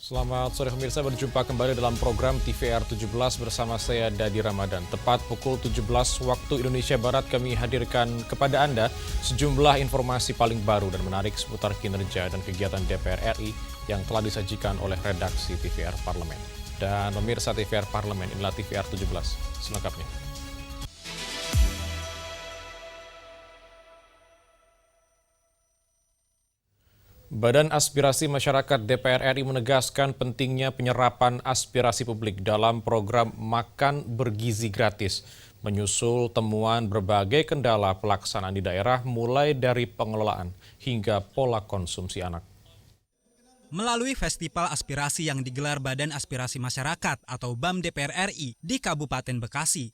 Selamat sore pemirsa, berjumpa kembali dalam program TVR 17 bersama saya Dadi Ramadan. Tepat pukul 17 waktu Indonesia Barat kami hadirkan kepada Anda sejumlah informasi paling baru dan menarik seputar kinerja dan kegiatan DPR RI yang telah disajikan oleh redaksi TVR Parlemen. Dan pemirsa TVR Parlemen, inilah TVR 17 selengkapnya. Badan Aspirasi Masyarakat DPR RI menegaskan pentingnya penyerapan aspirasi publik dalam program Makan Bergizi Gratis, menyusul temuan berbagai kendala pelaksanaan di daerah mulai dari pengelolaan hingga pola konsumsi anak. Melalui festival aspirasi yang digelar Badan Aspirasi Masyarakat atau BAM DPR RI di Kabupaten Bekasi,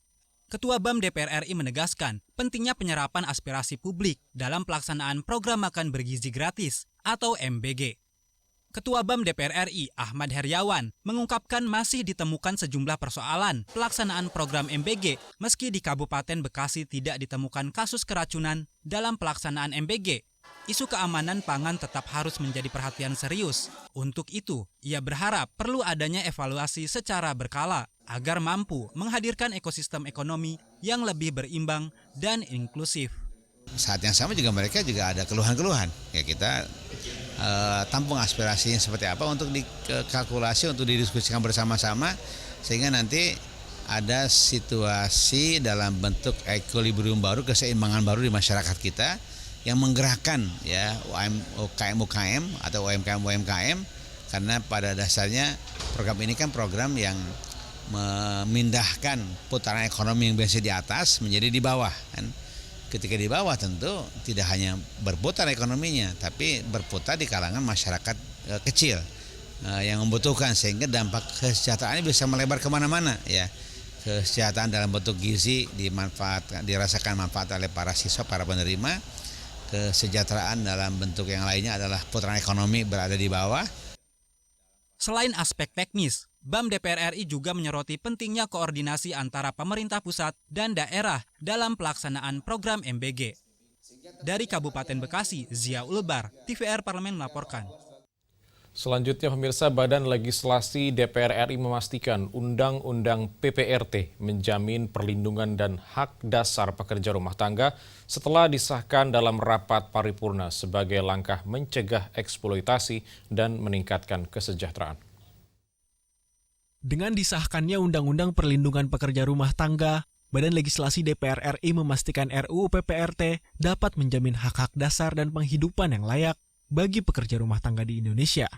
Ketua BAM DPR RI menegaskan pentingnya penyerapan aspirasi publik dalam pelaksanaan program Makan Bergizi Gratis atau MBG. Ketua BAM DPR RI Ahmad Heriawan mengungkapkan masih ditemukan sejumlah persoalan pelaksanaan program MBG meski di Kabupaten Bekasi tidak ditemukan kasus keracunan dalam pelaksanaan MBG. Isu keamanan pangan tetap harus menjadi perhatian serius. Untuk itu, ia berharap perlu adanya evaluasi secara berkala agar mampu menghadirkan ekosistem ekonomi yang lebih berimbang dan inklusif. Saat yang sama juga mereka juga ada keluhan-keluhan. Ya kita tampung aspirasinya seperti apa untuk dikalkulasi, untuk didiskusikan bersama-sama sehingga nanti ada situasi dalam bentuk equilibrium baru, keseimbangan baru di masyarakat kita yang menggerakkan ya UKM-UKM atau UMKM-UMKM, karena pada dasarnya program ini kan program yang memindahkan putaran ekonomi yang biasa di atas menjadi di bawah kan. Ketika di bawah tentu tidak hanya berputar ekonominya, tapi berputar di kalangan masyarakat kecil yang membutuhkan, sehingga dampak kesejahteraannya bisa melebar kemana-mana ya. Kesejahteraan dalam bentuk gizi dirasakan manfaat oleh para siswa, para penerima. Kesejahteraan dalam bentuk yang lainnya adalah putaran ekonomi berada di bawah. Selain aspek teknis, BAM DPR RI juga menyoroti pentingnya koordinasi antara pemerintah pusat dan daerah dalam pelaksanaan program MBG. Dari Kabupaten Bekasi, Zia Ulbar, TVR Parlemen melaporkan. Selanjutnya pemirsa, Badan Legislasi DPR RI memastikan Undang-Undang PPRT menjamin perlindungan dan hak dasar pekerja rumah tangga setelah disahkan dalam rapat paripurna sebagai langkah mencegah eksploitasi dan meningkatkan kesejahteraan. Dengan disahkannya Undang-Undang Perlindungan Pekerja Rumah Tangga, Badan Legislasi DPR RI memastikan RUU PPRT dapat menjamin hak-hak dasar dan penghidupan yang layak bagi pekerja rumah tangga di Indonesia.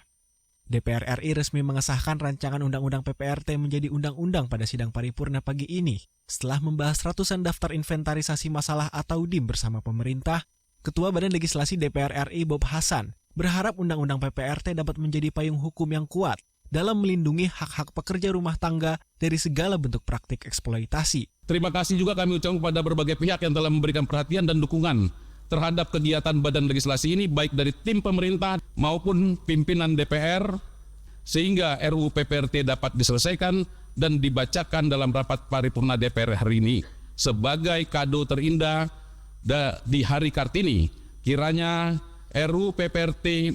DPR RI resmi mengesahkan rancangan Undang-Undang PPRT menjadi undang-undang pada sidang paripurna pagi ini. Setelah membahas ratusan daftar inventarisasi masalah atau DIM bersama pemerintah, Ketua Badan Legislasi DPR RI Bob Hasan berharap Undang-Undang PPRT dapat menjadi payung hukum yang kuat dalam melindungi hak-hak pekerja rumah tangga dari segala bentuk praktik eksploitasi. Terima kasih juga kami ucapkan kepada berbagai pihak yang telah memberikan perhatian dan dukungan terhadap kegiatan Badan Legislasi ini, baik dari tim pemerintah maupun pimpinan DPR, sehingga RUU PPRT dapat diselesaikan dan dibacakan dalam rapat paripurna DPR hari ini. Sebagai kado terindah di Hari Kartini, kiranya RUU PPRT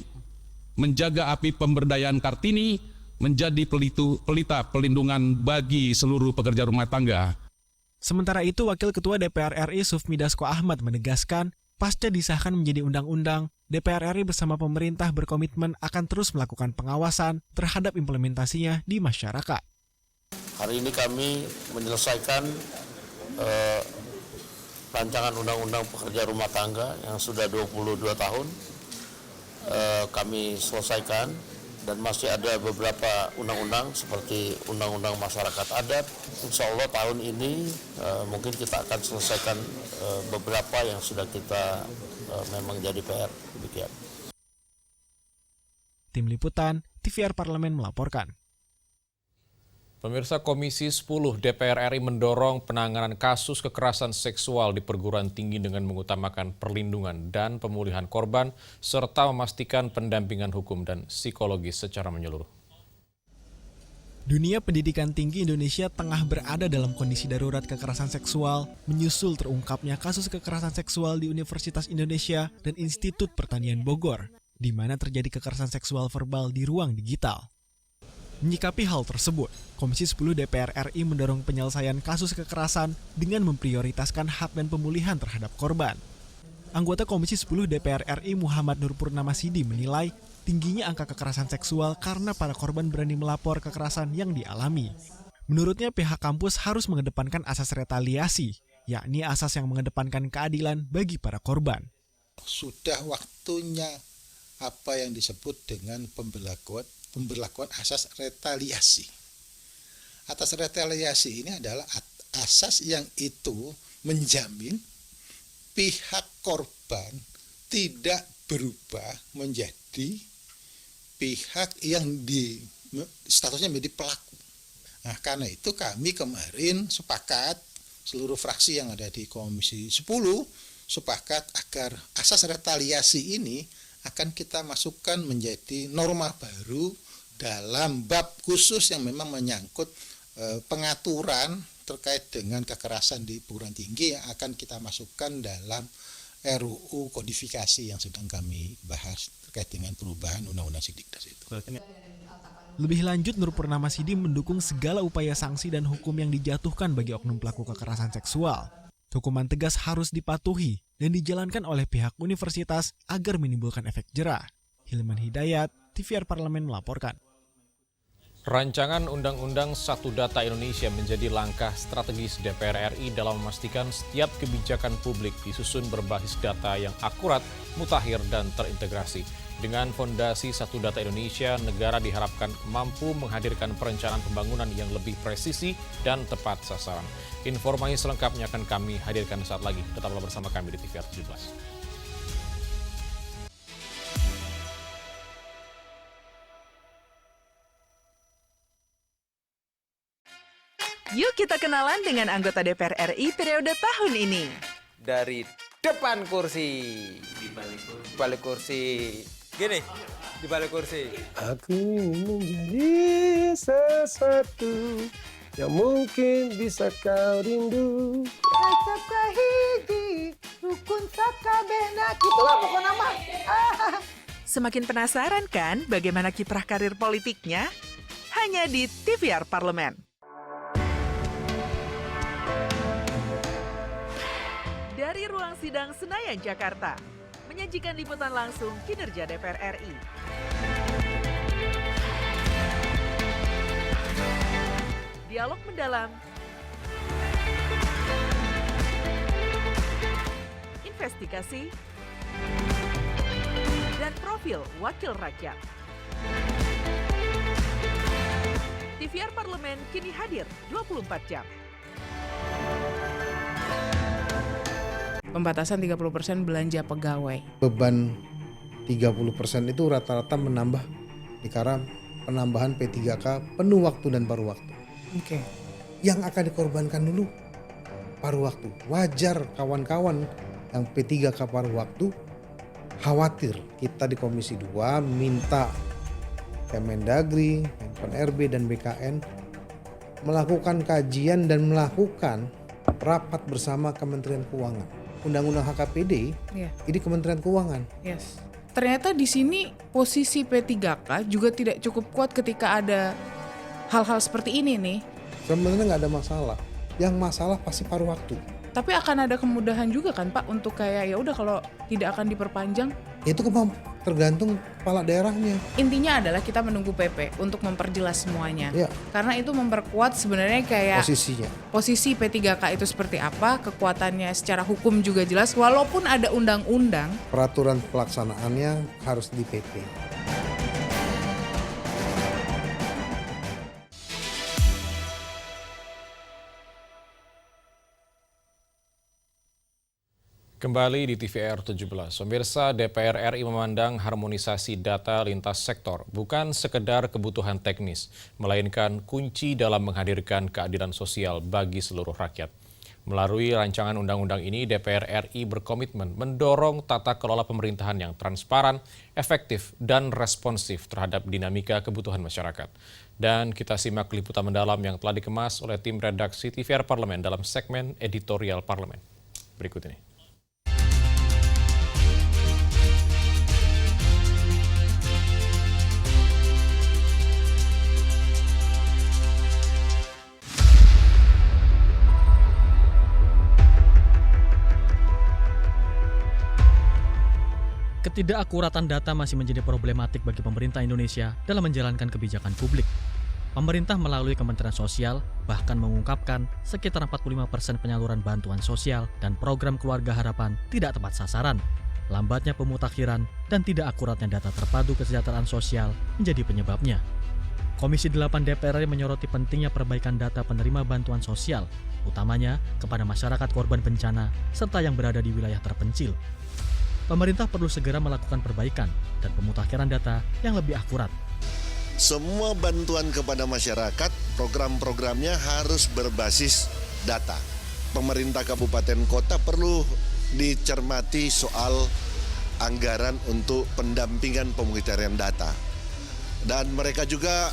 menjaga api pemberdayaan Kartini menjadi pelita pelindungan bagi seluruh pekerja rumah tangga. Sementara itu, Wakil Ketua DPR RI Sufmi Dasko Ahmad menegaskan, pasca disahkan menjadi undang-undang, DPR RI bersama pemerintah berkomitmen akan terus melakukan pengawasan terhadap implementasinya di masyarakat. Hari ini kami menyelesaikan rancangan undang-undang pekerja rumah tangga yang sudah 22 tahun. Kami selesaikan dan masih ada beberapa undang-undang seperti undang-undang masyarakat adat. Insya Allah tahun ini mungkin kita akan selesaikan beberapa yang sudah kita memang jadi PR. Demikian. Tim Liputan, TVR Parlemen melaporkan. Pemirsa, Komisi 10 DPR RI mendorong penanganan kasus kekerasan seksual di perguruan tinggi dengan mengutamakan perlindungan dan pemulihan korban, serta memastikan pendampingan hukum dan psikologis secara menyeluruh. Dunia pendidikan tinggi Indonesia tengah berada dalam kondisi darurat kekerasan seksual, menyusul terungkapnya kasus kekerasan seksual di Universitas Indonesia dan Institut Pertanian Bogor, di mana terjadi kekerasan seksual verbal di ruang digital. Menyikapi hal tersebut, Komisi 10 DPR RI mendorong penyelesaian kasus kekerasan dengan memprioritaskan hak dan pemulihan terhadap korban. Anggota Komisi 10 DPR RI Muhammad Nur Purnama Sidi menilai tingginya angka kekerasan seksual karena para korban berani melapor kekerasan yang dialami. Menurutnya pihak kampus harus mengedepankan asas retaliasi, yakni asas yang mengedepankan keadilan bagi para korban. Sudah waktunya apa yang disebut dengan pemberlakuan asas retaliasi. Atas retaliasi ini adalah asas yang itu menjamin pihak korban tidak berubah menjadi pihak yang statusnya menjadi pelaku. Nah, karena itu kami kemarin sepakat, seluruh fraksi yang ada di Komisi 10 sepakat agar asas retaliasi ini akan kita masukkan menjadi norma baru dalam bab khusus yang memang menyangkut pengaturan terkait dengan kekerasan di perguruan tinggi yang akan kita masukkan dalam RUU kodifikasi yang sedang kami bahas terkait dengan perubahan Undang-Undang Sidikdas itu. Lebih lanjut, Nur Purnama Sidi mendukung segala upaya sanksi dan hukum yang dijatuhkan bagi oknum pelaku kekerasan seksual. Hukuman tegas harus dipatuhi dan dijalankan oleh pihak universitas agar menimbulkan efek jera. Hilman Hidayat, TVR Parlemen melaporkan. Rancangan Undang-Undang Satu Data Indonesia menjadi langkah strategis DPR RI dalam memastikan setiap kebijakan publik disusun berbasis data yang akurat, mutakhir, dan terintegrasi. Dengan fondasi Satu Data Indonesia, negara diharapkan mampu menghadirkan perencanaan pembangunan yang lebih presisi dan tepat sasaran. Informasi selengkapnya akan kami hadirkan saat lagi. Tetaplah bersama kami di TVR 17. Yuk kita kenalan dengan anggota DPR RI periode tahun ini. Dari depan kursi. Di balik kursi. Gini, di balik kursi. Aku ingin menjadi sesuatu yang mungkin bisa kau rindu. Acap kahiji, rukun sakabehna. Gitulah pokok nama. Semakin penasaran kan bagaimana kiprah karir politiknya? Hanya di TVR Parlemen. Dari ruang sidang Senayan, Jakarta, menyajikan liputan langsung kinerja DPR RI. Dialog mendalam, investigasi, dan profil wakil rakyat. TVR Parlemen kini hadir 24 jam. Pembatasan 30% belanja pegawai. Beban 30% itu rata-rata menambah karena penambahan P3K penuh waktu dan paruh waktu. Oke. Yang akan dikorbankan dulu paruh waktu. Wajar kawan-kawan yang P3K paruh waktu khawatir. Kita di Komisi 2 minta Kemendagri, Menpan RB dan BKN melakukan kajian dan melakukan rapat bersama Kementerian Keuangan. Undang-Undang HKPD, ini Kementerian Keuangan. Yes. Ternyata di sini posisi P3K juga tidak cukup kuat ketika ada hal-hal seperti ini nih. Sebenarnya nggak ada masalah. Yang masalah pasti paruh waktu. Tapi akan ada kemudahan juga kan Pak untuk kayak ya udah kalau tidak akan diperpanjang. Itu tergantung kepala daerahnya. Intinya adalah kita menunggu PP untuk memperjelas semuanya. Ya. Karena itu memperkuat sebenarnya kayak posisinya. Posisi P3K itu seperti apa, kekuatannya secara hukum juga jelas walaupun ada undang-undang. Peraturan pelaksanaannya harus di PP. Kembali di TVR 17, pemirsa, DPR RI memandang harmonisasi data lintas sektor bukan sekedar kebutuhan teknis, melainkan kunci dalam menghadirkan keadilan sosial bagi seluruh rakyat. Melalui rancangan undang-undang ini, DPR RI berkomitmen mendorong tata kelola pemerintahan yang transparan, efektif, dan responsif terhadap dinamika kebutuhan masyarakat. Dan kita simak liputan mendalam yang telah dikemas oleh tim redaksi TVR Parlemen dalam segmen editorial Parlemen. Berikut ini. Ketidakakuratan data masih menjadi problematik bagi pemerintah Indonesia dalam menjalankan kebijakan publik. Pemerintah melalui Kementerian Sosial bahkan mengungkapkan sekitar 45% penyaluran bantuan sosial dan program Keluarga Harapan tidak tepat sasaran. Lambatnya pemutakhiran dan tidak akuratnya data terpadu kesejahteraan sosial menjadi penyebabnya. Komisi 8 DPR RI menyoroti pentingnya perbaikan data penerima bantuan sosial, utamanya kepada masyarakat korban bencana serta yang berada di wilayah terpencil. Pemerintah perlu segera melakukan perbaikan dan pemutakhiran data yang lebih akurat. Semua bantuan kepada masyarakat, program-programnya harus berbasis data. Pemerintah kabupaten kota perlu dicermati soal anggaran untuk pendampingan pemutakhiran data. Dan mereka juga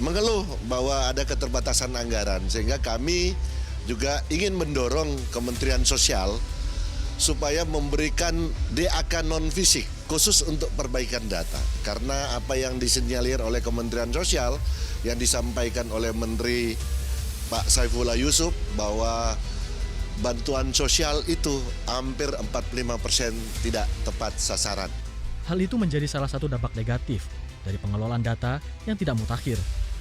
mengeluh bahwa ada keterbatasan anggaran, sehingga kami juga ingin mendorong Kementerian Sosial supaya memberikan DAK non-fisik khusus untuk perbaikan data. Karena apa yang disinyalir oleh Kementerian Sosial, yang disampaikan oleh Menteri Pak Saifullah Yusuf, bahwa bantuan sosial itu hampir 45% tidak tepat sasaran. Hal itu menjadi salah satu dampak negatif dari pengelolaan data yang tidak mutakhir.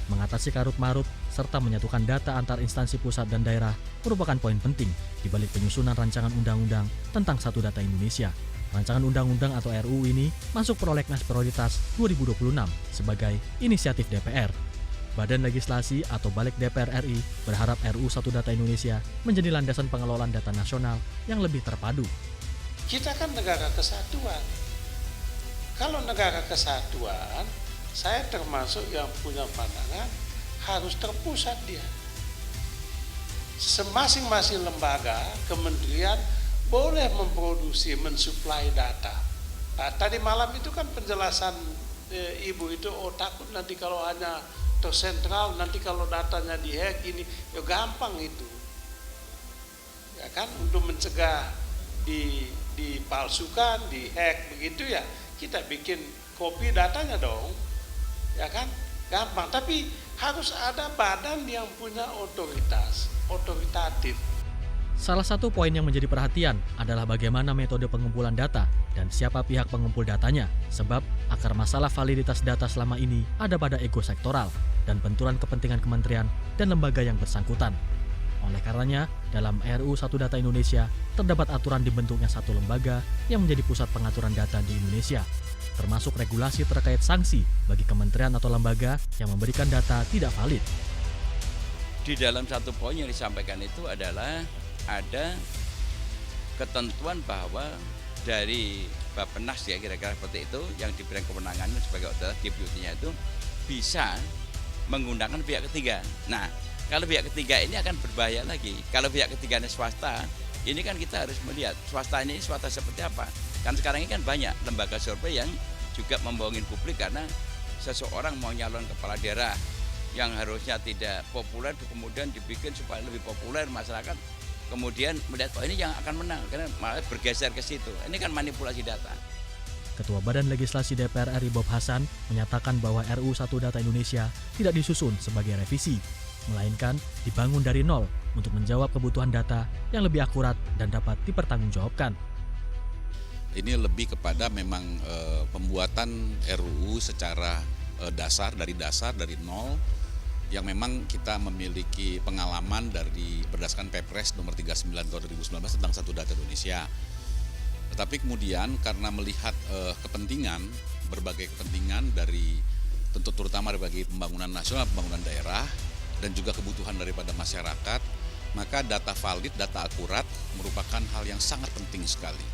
Mengatasi karut-marut serta menyatukan data antar instansi pusat dan daerah merupakan poin penting di balik penyusunan rancangan undang-undang tentang Satu Data Indonesia. Rancangan undang-undang atau RUU ini masuk prolegnas prioritas 2026 sebagai inisiatif DPR. Badan Legislasi atau Balik DPR RI berharap RUU Satu Data Indonesia menjadi landasan pengelolaan data nasional yang lebih terpadu. Kita kan negara kesatuan. Kalau negara kesatuan, saya termasuk yang punya pandangan harus terpusat dia. Masing-masing lembaga, kementerian boleh memproduksi, mensuplai data. Nah, tadi malam itu kan penjelasan Ibu itu, takut nanti kalau hanya tersentral, nanti kalau datanya dihack ini, ya gampang itu. Ya kan, untuk mencegah dipalsukan, dihack begitu ya, kita bikin copy datanya dong. Ya kan, gampang. Tapi harus ada badan yang punya otoritatif. Salah satu poin yang menjadi perhatian adalah bagaimana metode pengumpulan data dan siapa pihak pengumpul datanya. Sebab akar masalah validitas data selama ini ada pada ego sektoral dan benturan kepentingan kementerian dan lembaga yang bersangkutan. Oleh karenanya, dalam RUU Satu Data Indonesia terdapat aturan dibentuknya satu lembaga yang menjadi pusat pengaturan data di Indonesia, termasuk regulasi terkait sanksi bagi kementerian atau lembaga yang memberikan data tidak valid. Di dalam satu poin yang disampaikan itu adalah ada ketentuan bahwa dari Bappenas ya kira-kira seperti itu yang diberikan kewenangan sebagai otoritas deputinya itu bisa menggunakan pihak ketiga. Nah, kalau pihak ketiga ini akan berbahaya lagi. Kalau pihak ketiganya swasta, ini kan kita harus melihat swasta ini swasta seperti apa. Kan sekarang ini kan banyak lembaga survei yang juga membohongin publik karena seseorang mau nyalon kepala daerah yang harusnya tidak populer kemudian dibikin supaya lebih populer, masyarakat kemudian melihat ini yang akan menang karena malah bergeser ke situ. Ini kan manipulasi data. Ketua Badan Legislasi DPR RI Bob Hasan menyatakan bahwa RUU Satu Data Indonesia tidak disusun sebagai revisi, melainkan dibangun dari nol untuk menjawab kebutuhan data yang lebih akurat dan dapat dipertanggungjawabkan. Ini lebih kepada memang pembuatan RUU secara dasar dari nol, yang memang kita memiliki pengalaman dari berdasarkan Perpres nomor 39 tahun 2019 tentang Satu Data Indonesia. Tetapi kemudian karena melihat berbagai kepentingan dari tentu terutama bagi pembangunan nasional, pembangunan daerah, dan juga kebutuhan daripada masyarakat, maka data valid, data akurat merupakan hal yang sangat penting sekali.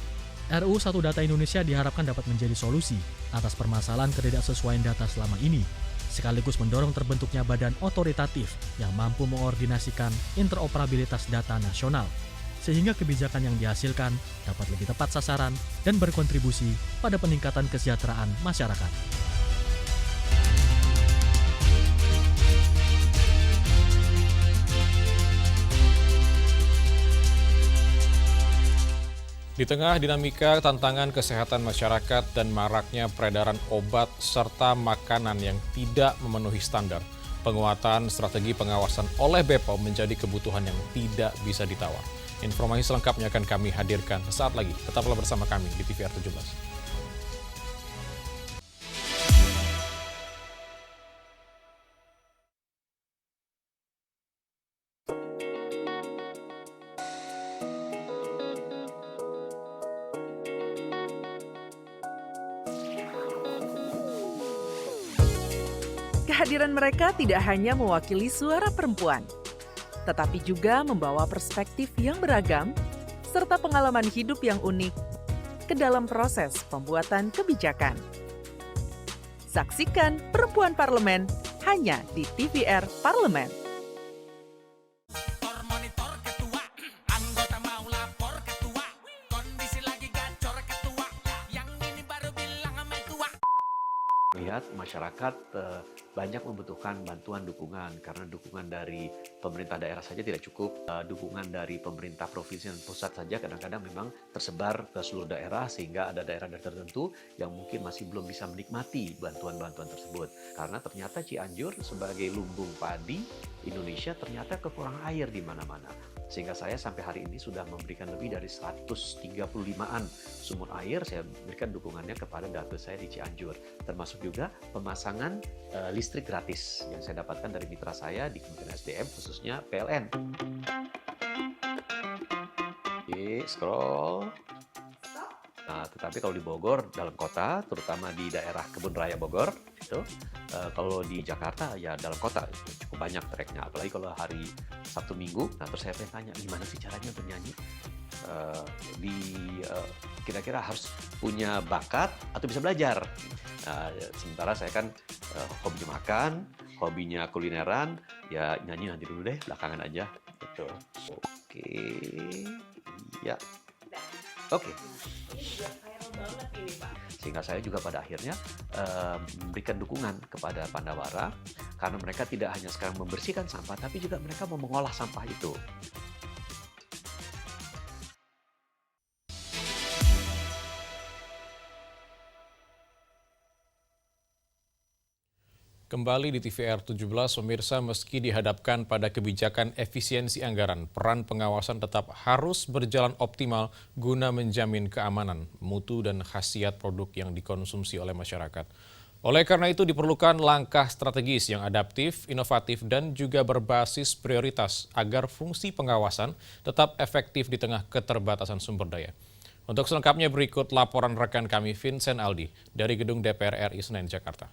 RUU Satu Data Indonesia diharapkan dapat menjadi solusi atas permasalahan ketidaksesuaian data selama ini, sekaligus mendorong terbentuknya badan otoritatif yang mampu mengordinasikan interoperabilitas data nasional, sehingga kebijakan yang dihasilkan dapat lebih tepat sasaran dan berkontribusi pada peningkatan kesejahteraan masyarakat. Di tengah dinamika tantangan kesehatan masyarakat dan maraknya peredaran obat serta makanan yang tidak memenuhi standar, penguatan strategi pengawasan oleh BPOM menjadi kebutuhan yang tidak bisa ditawar. Informasi selengkapnya akan kami hadirkan sesaat lagi. Tetaplah bersama kami di TVR 17. Kehadiran mereka tidak hanya mewakili suara perempuan, tetapi juga membawa perspektif yang beragam serta pengalaman hidup yang unik ke dalam proses pembuatan kebijakan. Saksikan Perempuan Parlemen hanya di TVR Parlemen. Lihat masyarakat banyak membutuhkan bantuan dukungan karena dukungan dari pemerintah daerah saja tidak cukup, dukungan dari pemerintah provinsi dan pusat saja kadang-kadang memang tersebar ke seluruh daerah sehingga ada daerah-daerah tertentu yang mungkin masih belum bisa menikmati bantuan-bantuan tersebut karena ternyata Cianjur sebagai lumbung padi Indonesia ternyata kekurangan air di mana-mana. Sehingga saya sampai hari ini sudah memberikan lebih dari 135-an sumur air, saya berikan dukungannya kepada dapil saya di Cianjur. Termasuk juga pemasangan listrik gratis yang saya dapatkan dari mitra saya di Kementerian SDM, khususnya PLN. Oke, scroll. Nah, tetapi kalau di Bogor, dalam kota, terutama di daerah Kebun Raya Bogor, itu kalau di Jakarta ya dalam kota cukup banyak treknya. Apalagi kalau hari Sabtu Minggu, nah terus saya tanya gimana sih caranya bernyanyi? Kira-kira harus punya bakat atau bisa belajar. Nah, sementara saya kan hobinya makan, hobinya kulineran, ya nyanyi nanti dulu deh, belakangan aja. Gitu. Oke, ya. Oke. Ini juga viral banget ini, Pak. Sehingga saya juga pada akhirnya memberikan dukungan kepada Pandawara karena mereka tidak hanya sekarang membersihkan sampah, tapi juga mereka mau mengolah sampah itu. Kembali di TVR 17, pemirsa, meski dihadapkan pada kebijakan efisiensi anggaran, peran pengawasan tetap harus berjalan optimal guna menjamin keamanan, mutu, dan khasiat produk yang dikonsumsi oleh masyarakat. Oleh karena itu diperlukan langkah strategis yang adaptif, inovatif, dan juga berbasis prioritas agar fungsi pengawasan tetap efektif di tengah keterbatasan sumber daya. Untuk selengkapnya berikut laporan rekan kami Vincent Aldi dari Gedung DPR RI Senen, Jakarta.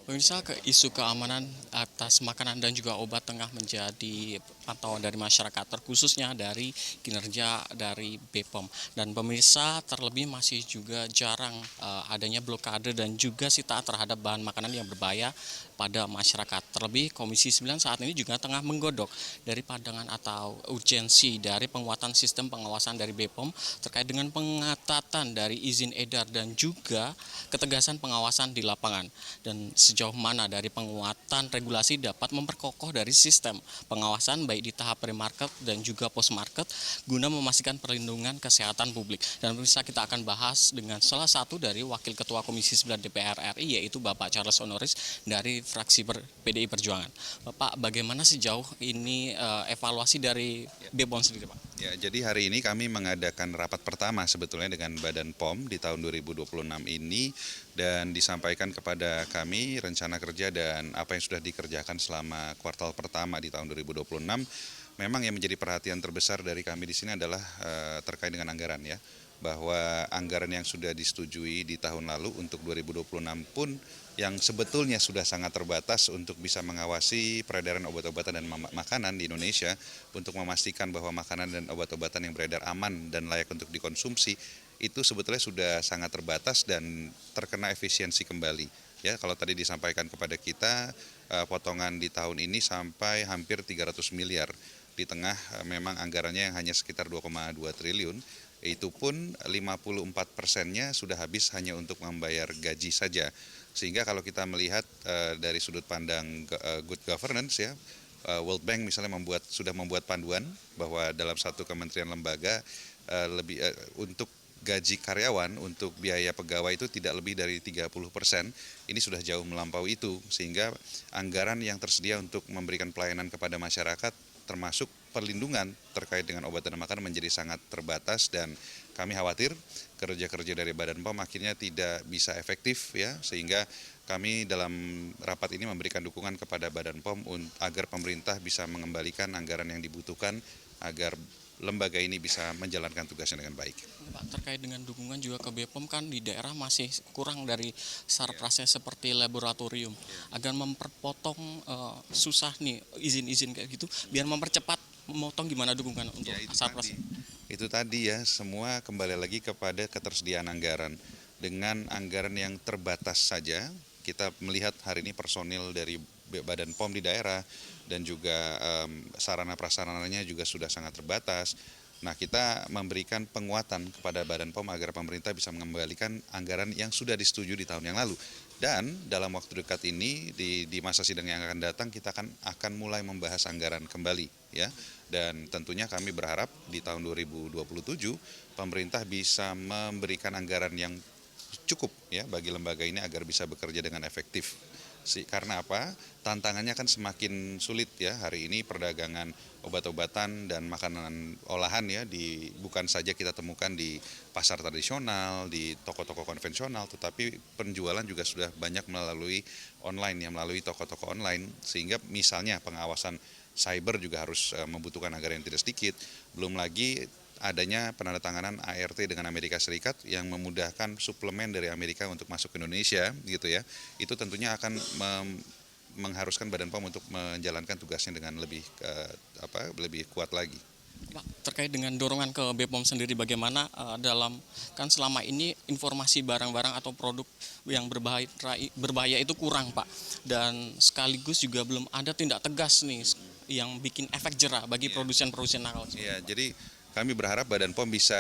Pemirsa, isu keamanan atas makanan dan juga obat tengah menjadi pantauan dari masyarakat, terkhususnya dari kinerja dari BPOM. Dan pemirsa, terlebih masih juga jarang adanya blokade dan juga sitaan terhadap bahan makanan yang berbahaya pada masyarakat. Terlebih Komisi 9 saat ini juga tengah menggodok dari pandangan atau urgensi dari penguatan sistem pengawasan dari BPOM terkait dengan pengetatan dari izin edar dan juga ketegasan pengawasan di lapangan. Dan sejauh mana dari penguatan regulasi dapat memperkokoh dari sistem pengawasan baik di tahap pre-market dan juga post-market guna memastikan perlindungan kesehatan publik. Dan pemirsa, kita akan bahas dengan salah satu dari Wakil Ketua Komisi 9 DPR RI yaitu Bapak Charles Honoris dari fraksi PDI Perjuangan. Bapak, bagaimana sejauh ini evaluasi dari BPOM sendiri, Pak? Ya, jadi hari ini kami mengadakan rapat pertama sebetulnya dengan Badan POM di tahun 2026 ini dan disampaikan kepada kami rencana kerja dan apa yang sudah dikerjakan selama kuartal pertama di tahun 2026. Memang yang menjadi perhatian terbesar dari kami di sini adalah terkait dengan anggaran ya. Bahwa anggaran yang sudah disetujui di tahun lalu untuk 2026 pun yang sebetulnya sudah sangat terbatas untuk bisa mengawasi peredaran obat-obatan dan makanan di Indonesia untuk memastikan bahwa makanan dan obat-obatan yang beredar aman dan layak untuk dikonsumsi itu sebetulnya sudah sangat terbatas dan terkena efisiensi kembali. Ya, kalau tadi disampaikan kepada kita potongan di tahun ini sampai hampir 300 miliar di tengah memang anggarannya yang hanya sekitar 2,2 triliun. Itu pun 54%-nya sudah habis hanya untuk membayar gaji saja. Sehingga kalau kita melihat dari sudut pandang good governance ya, World Bank misalnya sudah membuat panduan bahwa dalam satu kementerian lembaga untuk gaji karyawan, untuk biaya pegawai itu tidak lebih dari 30%. Ini sudah jauh melampaui itu, sehingga anggaran yang tersedia untuk memberikan pelayanan kepada masyarakat termasuk perlindungan terkait dengan obat dan makanan menjadi sangat terbatas dan kami khawatir kerja-kerja dari Badan POM akhirnya tidak bisa efektif ya, sehingga kami dalam rapat ini memberikan dukungan kepada Badan POM agar pemerintah bisa mengembalikan anggaran yang dibutuhkan agar lembaga ini bisa menjalankan tugasnya dengan baik. Pak, terkait dengan dukungan juga ke BPOM kan di daerah masih kurang dari syarat-syaratnya seperti laboratorium. Agar memperpotong susah nih izin-izin kayak gitu, biar mempercepat memotong gimana dukungan untuk syarat-syarat. Itu tadi ya, semua kembali lagi kepada ketersediaan anggaran. Dengan anggaran yang terbatas saja, kita melihat hari ini personil dari Badan POM di daerah dan juga sarana prasarananya juga sudah sangat terbatas. Nah, kita memberikan penguatan kepada Badan POM agar pemerintah bisa mengembalikan anggaran yang sudah disetujui di tahun yang lalu. Dan dalam waktu dekat ini di masa sidang yang akan datang kita akan mulai membahas anggaran kembali ya. Dan tentunya kami berharap di tahun 2027 pemerintah bisa memberikan anggaran yang cukup ya bagi lembaga ini agar bisa bekerja dengan efektif. Karena apa? Tantangannya kan semakin sulit ya hari ini, perdagangan obat-obatan dan makanan olahan ya bukan saja kita temukan di pasar tradisional, di toko-toko konvensional, tetapi penjualan juga sudah banyak melalui online ya, melalui toko-toko online, sehingga misalnya pengawasan cyber juga harus membutuhkan anggaran yang tidak sedikit. Belum lagi adanya penandatanganan ART dengan Amerika Serikat yang memudahkan suplemen dari Amerika untuk masuk ke Indonesia gitu ya. Itu tentunya akan mengharuskan Badan POM untuk menjalankan tugasnya dengan lebih kuat lagi. Pak, terkait dengan dorongan ke BPOM sendiri bagaimana dalam kan selama ini informasi barang-barang atau produk yang berbahaya itu kurang Pak, dan sekaligus juga belum ada tindak tegas nih yang bikin efek jera bagi produsen-produsen nakal. Iya, jadi kami berharap Badan POM bisa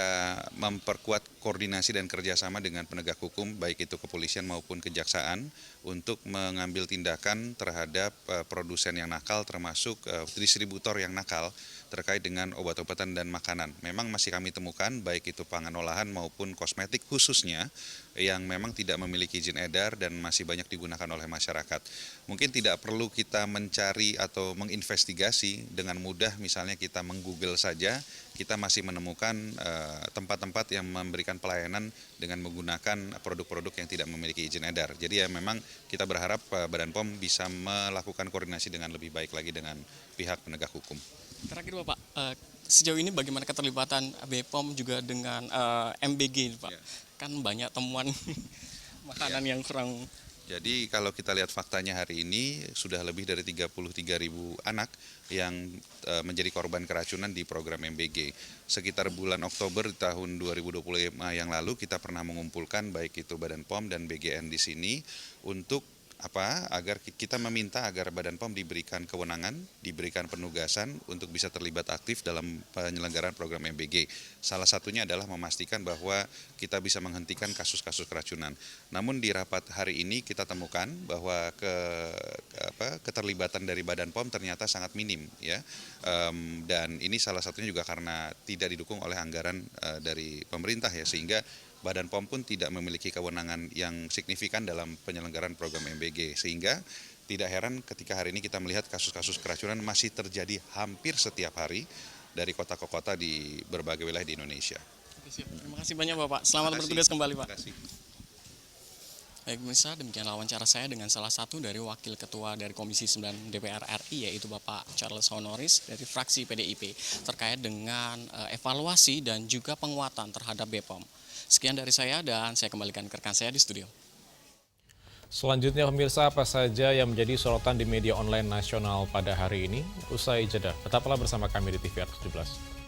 memperkuat koordinasi dan kerjasama dengan penegak hukum, baik itu kepolisian maupun kejaksaan, untuk mengambil tindakan terhadap produsen yang nakal, termasuk distributor yang nakal terkait dengan obat-obatan dan makanan. Memang masih kami temukan, baik itu pangan olahan maupun kosmetik khususnya, yang memang tidak memiliki izin edar dan masih banyak digunakan oleh masyarakat. Mungkin tidak perlu kita mencari atau menginvestigasi dengan mudah, misalnya kita meng-Google saja, kita masih menemukan tempat-tempat yang memberikan pelayanan dengan menggunakan produk-produk yang tidak memiliki izin edar. Jadi ya memang kita berharap Badan POM bisa melakukan koordinasi dengan lebih baik lagi dengan pihak penegak hukum. Terakhir Bapak, sejauh ini bagaimana keterlibatan BPOM juga dengan MBG Pak? Ya. Kan banyak temuan makanan yang kurang. Jadi kalau kita lihat faktanya hari ini sudah lebih dari 33.000 anak yang menjadi korban keracunan di program MBG. Sekitar bulan Oktober tahun 2025 yang lalu kita pernah mengumpulkan baik itu Badan POM dan BGN di sini untuk agar kita meminta agar Badan POM diberikan kewenangan, diberikan penugasan untuk bisa terlibat aktif dalam penyelenggaraan program MBG. Salah satunya adalah memastikan bahwa kita bisa menghentikan kasus-kasus keracunan. Namun di rapat hari ini kita temukan bahwa keterlibatan dari Badan POM ternyata sangat minim ya. Dan ini salah satunya juga karena tidak didukung oleh anggaran dari pemerintah ya, sehingga Badan POM pun tidak memiliki kewenangan yang signifikan dalam penyelenggaraan program MBG, sehingga tidak heran ketika hari ini kita melihat kasus-kasus keracunan masih terjadi hampir setiap hari dari kota ke kota di berbagai wilayah di Indonesia. Terima kasih banyak Bapak, selamat bertugas kembali Pak. Baik pemirsa, demikian wawancara saya dengan salah satu dari Wakil Ketua dari Komisi 9 DPR RI, yaitu Bapak Charles Honoris dari fraksi PDIP, terkait dengan evaluasi dan juga penguatan terhadap BPOM. Sekian dari saya dan saya kembalikan ke rekan saya di studio. Selanjutnya pemirsa, apa saja yang menjadi sorotan di media online nasional pada hari ini? Usai jeda, tetaplah bersama kami di TVR 17.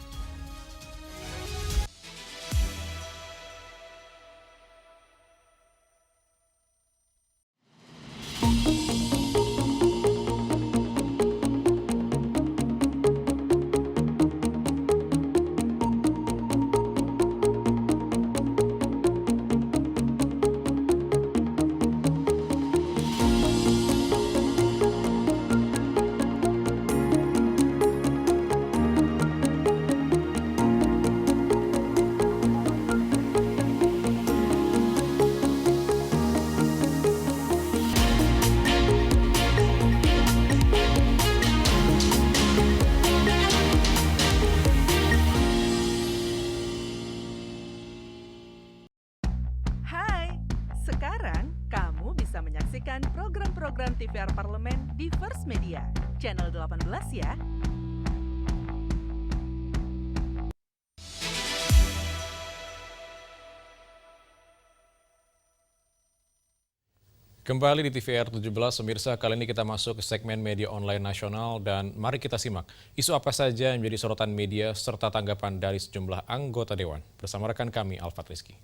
Program TVR Parlemen di First Media, channel 18 ya. Kembali di TVR 17, pemirsa, kali ini kita masuk ke segmen media online nasional dan mari kita simak isu apa saja yang menjadi sorotan media serta tanggapan dari sejumlah anggota Dewan. Bersama rekan kami, Alfat Rizky.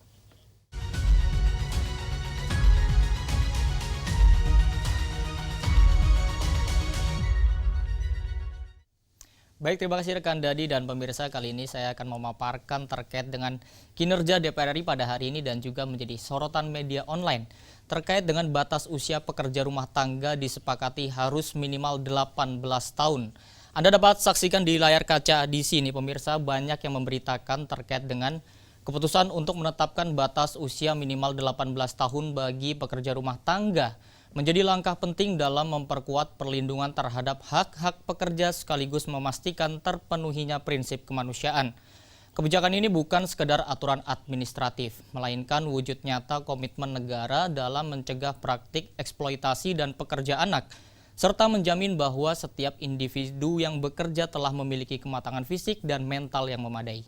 Baik, terima kasih rekan Dadi dan pemirsa. Kali ini saya akan memaparkan terkait dengan kinerja DPR RI pada hari ini dan juga menjadi sorotan media online. Terkait dengan batas usia pekerja rumah tangga disepakati harus minimal 18 tahun. Anda dapat saksikan di layar kaca di sini pemirsa, banyak yang memberitakan terkait dengan keputusan untuk menetapkan batas usia minimal 18 tahun bagi pekerja rumah tangga. Menjadi langkah penting dalam memperkuat perlindungan terhadap hak-hak pekerja sekaligus memastikan terpenuhinya prinsip kemanusiaan. Kebijakan ini bukan sekedar aturan administratif, melainkan wujud nyata komitmen negara dalam mencegah praktik eksploitasi dan pekerja anak, serta menjamin bahwa setiap individu yang bekerja telah memiliki kematangan fisik dan mental yang memadai.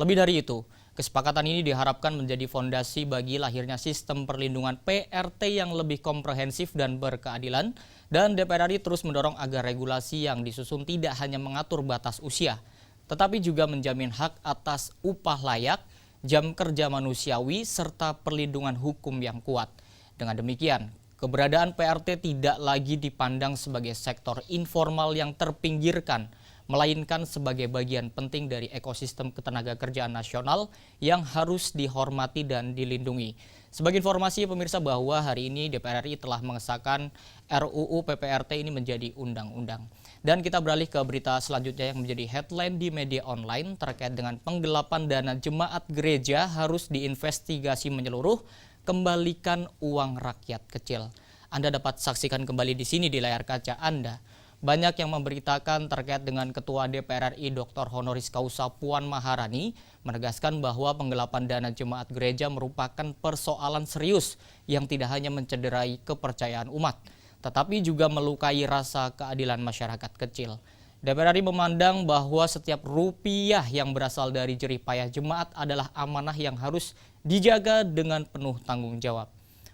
Lebih dari itu, kesepakatan ini diharapkan menjadi fondasi bagi lahirnya sistem perlindungan PRT yang lebih komprehensif dan berkeadilan, dan DPR RI terus mendorong agar regulasi yang disusun tidak hanya mengatur batas usia, tetapi juga menjamin hak atas upah layak, jam kerja manusiawi, serta perlindungan hukum yang kuat. Dengan demikian, keberadaan PRT tidak lagi dipandang sebagai sektor informal yang terpinggirkan, melainkan sebagai bagian penting dari ekosistem ketenagakerjaan nasional yang harus dihormati dan dilindungi. Sebagai informasi pemirsa bahwa hari ini DPR RI telah mengesahkan RUU PPRT ini menjadi undang-undang. Dan kita beralih ke berita selanjutnya yang menjadi headline di media online terkait dengan penggelapan dana jemaat gereja harus diinvestigasi menyeluruh, kembalikan uang rakyat kecil. Anda dapat saksikan kembali di sini di layar kaca Anda. Banyak yang memberitakan terkait dengan Ketua DPR RI Dr. Honoris Causa Puan Maharani menegaskan bahwa penggelapan dana jemaat gereja merupakan persoalan serius yang tidak hanya mencederai kepercayaan umat, tetapi juga melukai rasa keadilan masyarakat kecil. DPR RI memandang bahwa setiap rupiah yang berasal dari jerih payah jemaat adalah amanah yang harus dijaga dengan penuh tanggung jawab.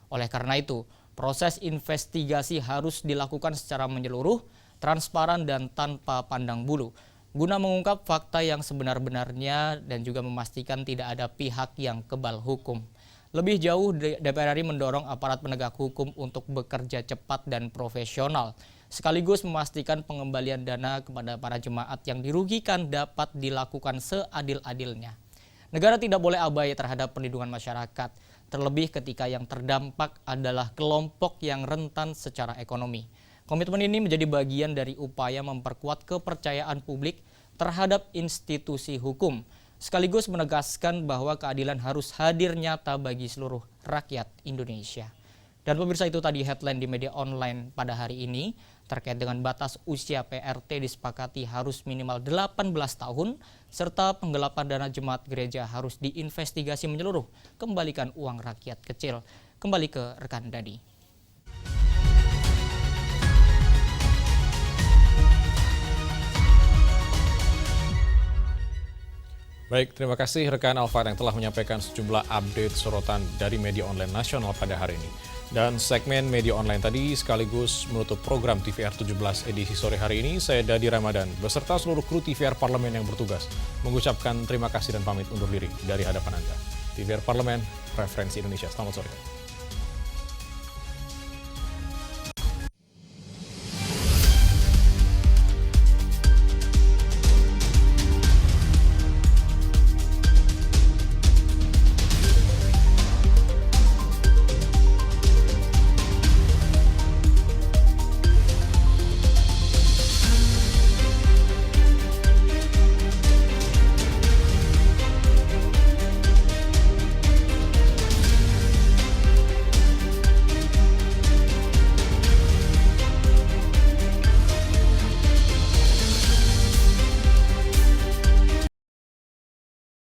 Oleh karena itu, proses investigasi harus dilakukan secara menyeluruh, transparan dan tanpa pandang bulu, guna mengungkap fakta yang sebenar-benarnya dan juga memastikan tidak ada pihak yang kebal hukum. Lebih jauh, DPR RI mendorong aparat penegak hukum untuk bekerja cepat dan profesional, sekaligus memastikan pengembalian dana kepada para jemaat yang dirugikan dapat dilakukan seadil-adilnya. Negara tidak boleh abai terhadap perlindungan masyarakat, terlebih ketika yang terdampak adalah kelompok yang rentan secara ekonomi. Komitmen ini menjadi bagian dari upaya memperkuat kepercayaan publik terhadap institusi hukum, sekaligus menegaskan bahwa keadilan harus hadir nyata bagi seluruh rakyat Indonesia. Dan pemirsa, itu tadi headline di media online pada hari ini terkait dengan batas usia PRT disepakati harus minimal 18 tahun, serta penggelapan dana jemaat gereja harus diinvestigasi menyeluruh, kembalikan uang rakyat kecil. Kembali ke rekan Dadi. Baik, terima kasih rekan Alfat yang telah menyampaikan sejumlah update sorotan dari media online nasional pada hari ini. Dan segmen media online tadi sekaligus menutup program TVR 17 edisi sore hari ini. Saya Dadi Ramadan beserta seluruh kru TVR Parlemen yang bertugas mengucapkan terima kasih dan pamit undur diri dari hadapan Anda. TVR Parlemen, referensi Indonesia. Selamat sore.